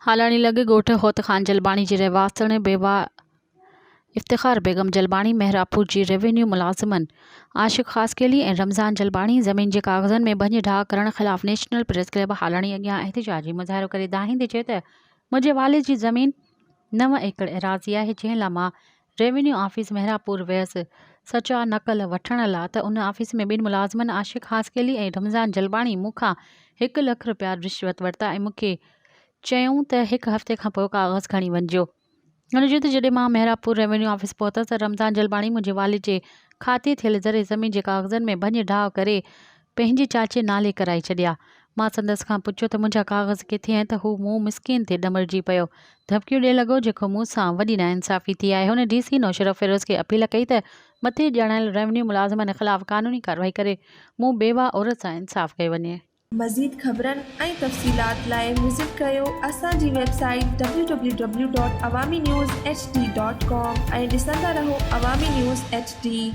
हालाणी लॻे ॻोठ होत ख़ान जलबाणी जी रहवासण बेवा इफ्तिखार बेगम जलबाणी मेहरापुर जी रेवेन्यू मुलाज़िमन आशिक़ ख़ासकेली ऐं रमज़ान जलबाणी ज़मीन जे कागज़नि में भञ ढाह करण ख़िलाफ़ नेशनल प्रेस क्लब हालाणी अॻियां एहतिजाजी मुज़ाहिरो करे दाहींदे चयो त मुंहिंजे वालिद जी ज़मीन 9 एकड़ एराज़ी आहे, जंहिं लाइ मां रेवेन्यू ऑफिस मेहरापुर वियसि सचा नक़ल वठण लाइ त उन ऑफिस में ॿिनि मुलाज़िमनि आशिक़ ख़ासकेली ऐं रमज़ान जलबाणी मूंखां 1 लख रुपया रिश्वत वरिता ऐं मूंखे चयूं त 1 हफ़्ते खां पोइ कागज़ खणी वञिजो। हुन चयो त जॾहिं मां मेहरापुर रेवेन्यू ऑफिस पहुतसि त रमज़ान जलबाणी मुंहिंजे वालिद जे खाते थियल ज़रे ज़मीन जे कागज़नि में भञ ढाह करे पंहिंजे चाचे नाले कराए छॾिया। मां संदसि खां पुछियो त मुंहिंजा कागज़ किथे आहिनि त हू मूं मिसकिन ते ॾमरजी पियो, धमकियूं ॾियण लॻो, जेको मूंसां वॾी नाइंसाफ़ी थी आहे। हुन DC नौशरफ़ फ़िरोज़ खे अपील कई त मथे ॼाणायल रेवेन्यू मुलाज़िमनि ख़िलाफ़ क़ानूनी कार्रवाई करे मूं बेवा औरत सां इंसाफ़ कयो वञे। मज़ीद ख़बरनि ऐं तफ़सीलात लाइ विज़िट कयो असांजी वेबसाइट www.awamiNewsHD.com ऐं ॾिसंदा रहो अवामी न्यूज़ HD।